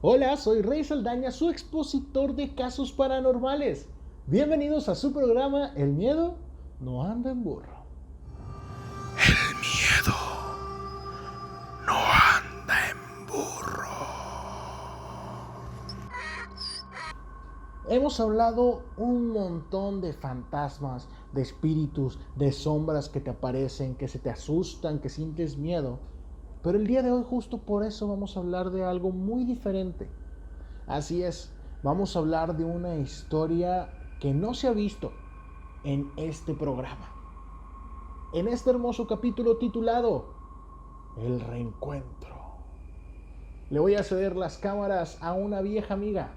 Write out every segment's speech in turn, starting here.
Hola, soy Rey Saldaña, su expositor de casos paranormales. Bienvenidos a su programa El miedo no anda en burro. El miedo no anda en burro. Hemos hablado un montón de fantasmas, de espíritus, de sombras que te aparecen, que se te asustan, que sientes miedo. Pero el día de hoy justo por eso vamos a hablar de algo muy diferente. Así es, vamos a hablar de una historia que no se ha visto en este programa. En este hermoso capítulo titulado El reencuentro. Le voy a ceder las cámaras a una vieja amiga.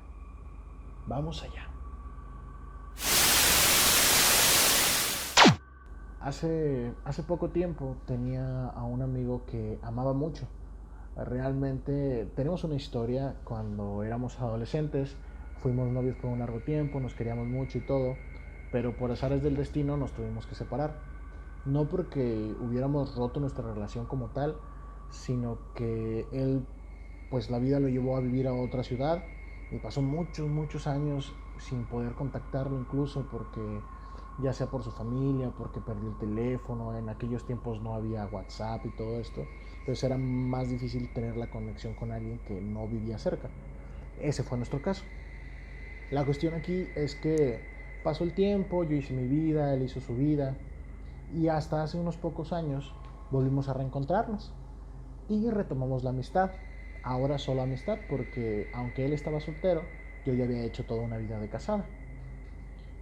Vamos allá. Hace poco tiempo tenía a un amigo que amaba mucho. Realmente tenemos una historia cuando éramos adolescentes. Fuimos novios por un largo tiempo, nos queríamos mucho y todo. Pero por azares del destino nos tuvimos que separar. No porque hubiéramos roto nuestra relación como tal, sino que él, pues la vida lo llevó a vivir a otra ciudad y pasó muchos años sin poder contactarlo, incluso porque ya sea por su familia, porque perdió el teléfono, en aquellos tiempos no había WhatsApp y todo esto, entonces era más difícil tener la conexión con alguien que no vivía cerca. Ese fue nuestro caso. La cuestión aquí es que pasó el tiempo, yo hice mi vida, él hizo su vida, y hasta hace unos pocos años volvimos a reencontrarnos y retomamos la amistad. Ahora solo amistad porque aunque él estaba soltero, yo ya había hecho toda una vida de casada.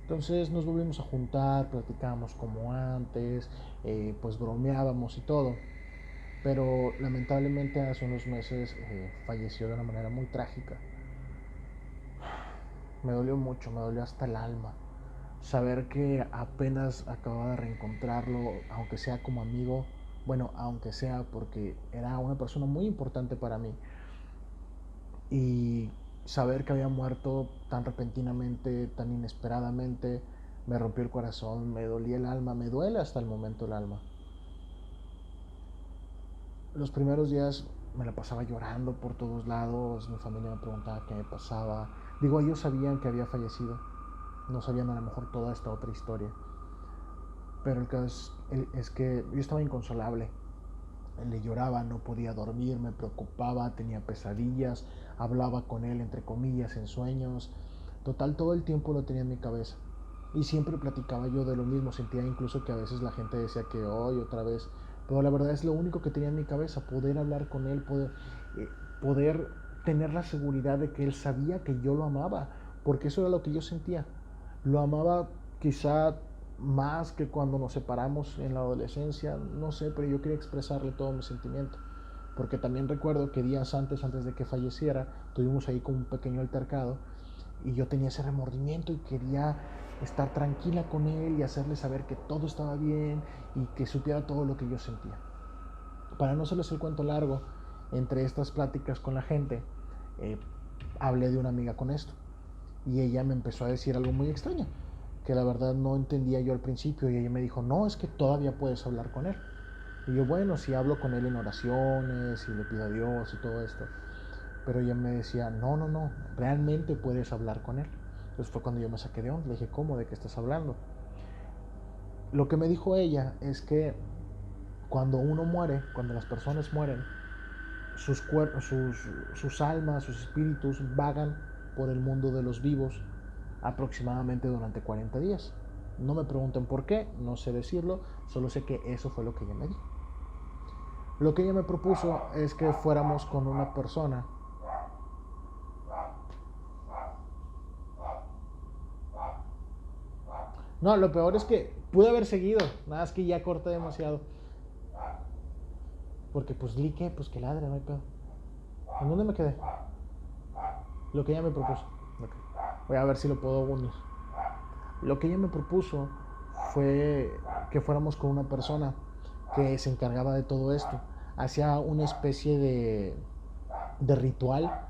Entonces nos volvimos a juntar, platicábamos como antes, pues bromeábamos y todo. Pero lamentablemente hace unos meses falleció de una manera muy trágica. Me dolió mucho, me dolió hasta el alma. Saber que apenas acababa de reencontrarlo, aunque sea como amigo, bueno, aunque sea porque era una persona muy importante para mí, y saber que había muerto tan repentinamente, tan inesperadamente, me rompió el corazón, me dolía el alma, me duele hasta el momento el alma. Los primeros días me la pasaba llorando por todos lados, mi familia me preguntaba qué me pasaba. Digo, ellos sabían que había fallecido, no sabían a lo mejor toda esta otra historia. Pero el caso es que yo estaba inconsolable. Le lloraba, no podía dormir, me preocupaba, tenía pesadillas, hablaba con él entre comillas en sueños. Total, todo el tiempo lo tenía en mi cabeza. Y siempre platicaba yo de lo mismo, sentía incluso que a veces la gente decía que hoy otra vez. Pero la verdad es lo único que tenía en mi cabeza, poder hablar con él, poder tener la seguridad de que él sabía que yo lo amaba, porque eso era lo que yo sentía. Lo amaba quizá más que cuando nos separamos en la adolescencia, no sé, pero yo quería expresarle todo mi sentimiento. Porque también recuerdo que días antes de que falleciera, tuvimos ahí como un pequeño altercado y yo tenía ese remordimiento y quería estar tranquila con él y hacerle saber que todo estaba bien y que supiera todo lo que yo sentía. Para no hacerles el cuento largo, entre estas pláticas con la gente, eh, hablé de una amiga con esto y ella me empezó a decir algo muy extraño que la verdad no entendía yo al principio, y ella me dijo, no, es que todavía puedes hablar con él. Y yo, bueno, si hablo con él en oraciones y le pido a Dios y todo esto. Pero ella me decía, no, realmente puedes hablar con él. Entonces fue cuando yo me saqué de onda, le dije, ¿cómo? ¿De qué estás hablando? Lo que me dijo ella es que cuando uno muere, cuando las personas mueren, sus almas, sus espíritus vagan por el mundo de los vivos aproximadamente durante 40 días. No me pregunten por qué, no sé decirlo, solo sé que eso fue lo que ella me dijo. Lo que ella me propuso es que fuéramos con una persona. No, lo peor es que pude haber seguido, nada más que ya corté demasiado. Porque pues lique, pues que ladre, no hay pedo. ¿En dónde me quedé? Lo que ella me propuso. Okay. Voy a ver si lo puedo unir. Lo que ella me propuso fue que fuéramos con una persona que se encargaba de todo esto. Hacía una especie de ritual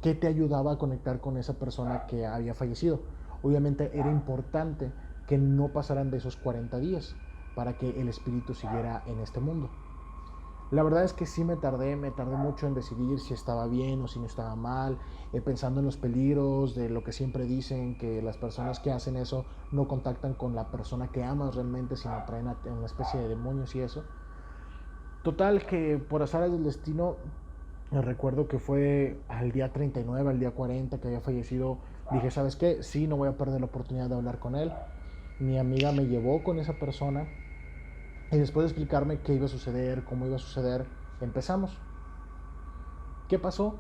que te ayudaba a conectar con esa persona que había fallecido. Obviamente era importante que no pasaran de esos 40 días para que el espíritu siguiera en este mundo. La verdad es que sí me tardé mucho en decidir si estaba bien o si no estaba mal, pensando en los peligros de lo que siempre dicen, que las personas que hacen eso no contactan con la persona que amas realmente, sino traen a una especie de demonios y eso. Total que por azares del destino, recuerdo que fue al día 39, al día 40 que había fallecido, dije, ¿sabes qué? Sí, no voy a perder la oportunidad de hablar con él. Mi amiga me llevó con esa persona y después de explicarme qué iba a suceder, cómo iba a suceder, empezamos. ¿Qué pasó?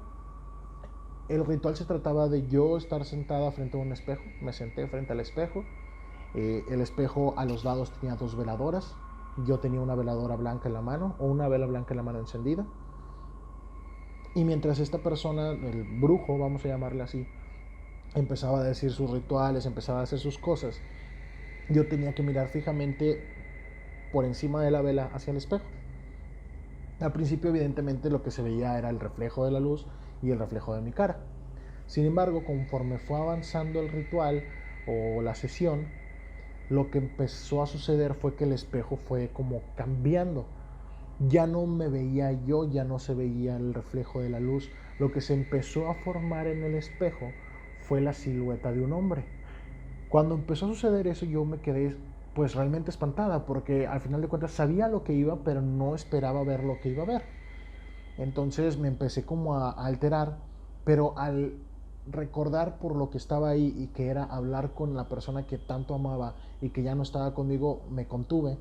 El ritual se trataba de yo estar sentada frente a un espejo. Me senté frente al espejo. El espejo a los lados tenía dos veladoras. Yo tenía una veladora blanca en la mano, o una vela blanca en la mano encendida. Y mientras esta persona, el brujo, vamos a llamarle así, empezaba a decir sus rituales, empezaba a hacer sus cosas, yo tenía que mirar fijamente por encima de la vela hacia el espejo. Al principio, evidentemente, lo que se veía era el reflejo de la luz y el reflejo de mi cara. Sin embargo, conforme fue avanzando el ritual o la sesión, lo que empezó a suceder fue que el espejo fue como cambiando. Ya no me veía yo, ya no se veía el reflejo de la luz. Lo que se empezó a formar en el espejo fue la silueta de un hombre. Cuando empezó a suceder eso, yo me quedé pues realmente espantada, porque al final de cuentas sabía lo que iba, pero no esperaba ver lo que iba a ver. Entonces me empecé como a alterar, pero al recordar por lo que estaba ahí y que era hablar con la persona que tanto amaba y que ya no estaba conmigo, me contuve.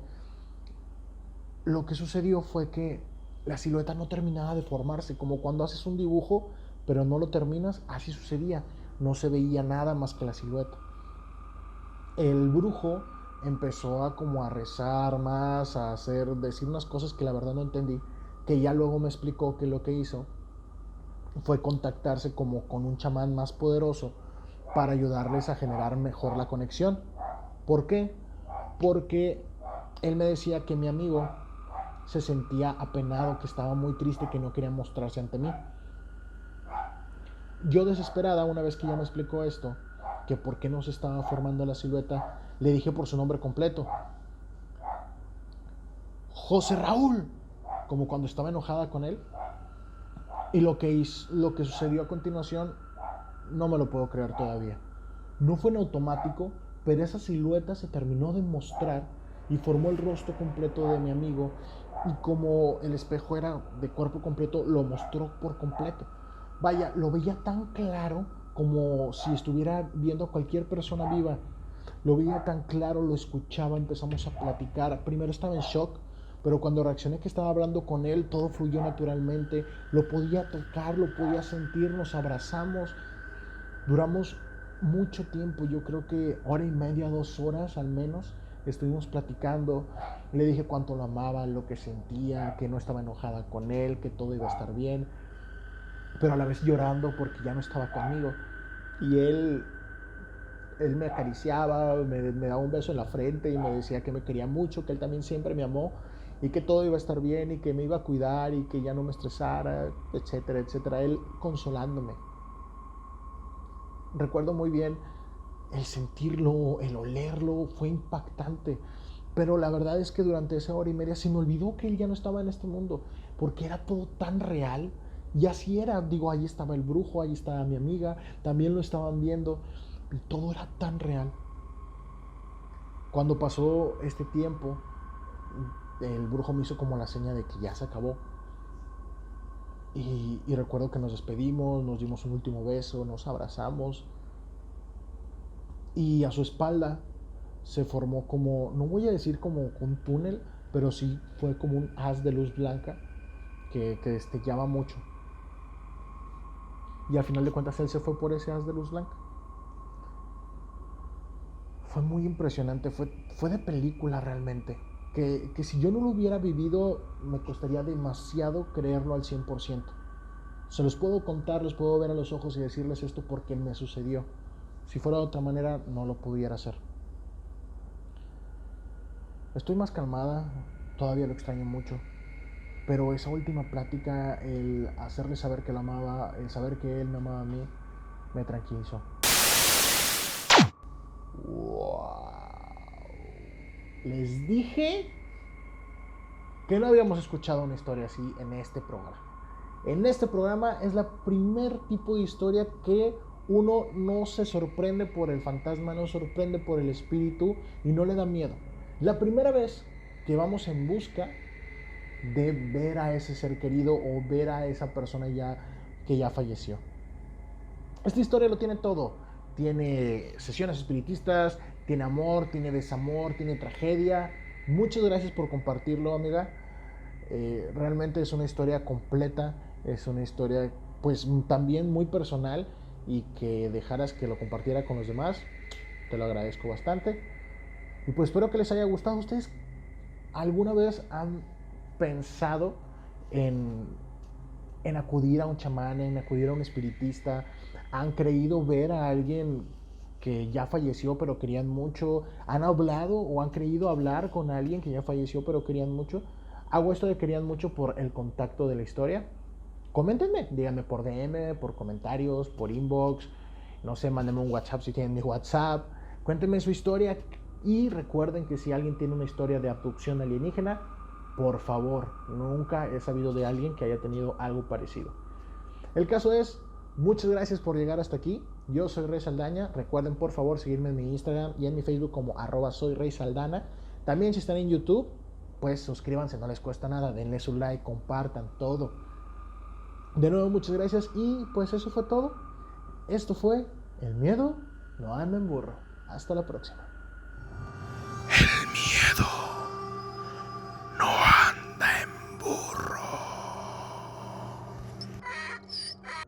Lo que sucedió fue que la silueta no terminaba de formarse, como cuando haces un dibujo pero no lo terminas, así sucedía. No se veía nada más que la silueta. El brujo empezó a como a rezar más, a decir unas cosas que la verdad no entendí, que ya luego me explicó que lo que hizo fue contactarse como con un chamán más poderoso para ayudarles a generar mejor la conexión. ¿Por qué? Porque él me decía que mi amigo se sentía apenado, que estaba muy triste, que no quería mostrarse ante mí. Yo desesperada, una vez que ya me explicó esto, que por qué no se estaba formando la silueta, le dije por su nombre completo: José Raúl, como cuando estaba enojada con él. Y lo que sucedió a continuación, no me lo puedo creer todavía. No fue en automático, pero esa silueta se terminó de mostrar y formó el rostro completo de mi amigo, y como el espejo era de cuerpo completo, lo mostró por completo. Vaya, lo veía tan claro como si estuviera viendo a cualquier persona viva. Lo veía tan claro, lo escuchaba, empezamos a platicar. Primero estaba en shock, pero cuando reaccioné que estaba hablando con él, todo fluyó naturalmente. Lo podía tocar, lo podía sentir, nos abrazamos. Duramos mucho tiempo, yo creo que hora y media, 2 horas al menos, estuvimos platicando. Le dije cuánto lo amaba, lo que sentía, que no estaba enojada con él, que todo iba a estar bien, pero a la vez llorando porque ya no estaba conmigo. Y él me acariciaba, me daba un beso en la frente y me decía que me quería mucho, que él también siempre me amó y que todo iba a estar bien y que me iba a cuidar y que ya no me estresara, etcétera, etcétera. Él consolándome. Recuerdo muy bien el sentirlo, el olerlo, fue impactante. Pero la verdad es que durante esa hora y media se me olvidó que él ya no estaba en este mundo, porque era todo tan real. Y así era, digo, ahí estaba el brujo, ahí estaba mi amiga, también lo estaban viendo, y todo era tan real. Cuando pasó este tiempo, el brujo me hizo como la seña de que ya se acabó. Y recuerdo que nos despedimos, nos dimos un último beso, nos abrazamos, y a su espalda se formó como, no voy a decir como un túnel, pero sí fue como un haz de luz blanca que destellaba mucho. Y al final de cuentas él se fue por ese haz de luz blanca. Fue muy impresionante, fue de película realmente. Que si yo no lo hubiera vivido, me costaría demasiado creerlo al 100%. Se los puedo contar, los puedo ver a los ojos y decirles esto porque me sucedió. Si fuera de otra manera, no lo pudiera hacer. Estoy más calmada, todavía lo extraño mucho, pero esa última plática, el hacerle saber que la amaba, el saber que él me amaba a mí, me tranquilizó. Wow. Les dije que no habíamos escuchado una historia así en este programa. En este programa es la primer tipo de historia que uno no se sorprende por el fantasma, no se sorprende por el espíritu y no le da miedo. La primera vez que vamos en busca de ver a ese ser querido o ver a esa persona que ya falleció. Esta historia lo tiene todo. Tiene sesiones espiritistas, tiene amor, tiene desamor, tiene tragedia. Muchas gracias por compartirlo, amiga. Realmente es una historia completa, es una historia pues también muy personal, y que dejaras que lo compartiera con los demás, te lo agradezco bastante. Y pues espero que les haya gustado. ¿Ustedes alguna vez han pensado en, en acudir a un chamán, en acudir a un espiritista? ¿Han creído ver a alguien que ya falleció pero querían mucho? ¿Han hablado o han creído hablar con alguien que ya falleció pero querían mucho? Hago esto de querían mucho por el contacto de la historia. Coméntenme, díganme por DM, por comentarios, por inbox, no sé, mándenme un WhatsApp si tienen mi WhatsApp, cuéntenme su historia. Y recuerden que si alguien tiene una historia de abducción alienígena, por favor, nunca he sabido de alguien que haya tenido algo parecido. El caso es, muchas gracias por llegar hasta aquí. Yo soy Rey Saldaña. Recuerden por favor seguirme en mi Instagram y en mi Facebook como @soyreySaldana. También si están en YouTube, pues suscríbanse, no les cuesta nada, denle su like, compartan todo. De nuevo, muchas gracias y pues eso fue todo. Esto fue El Miedo No Anda en Burro. Hasta la próxima. El miedo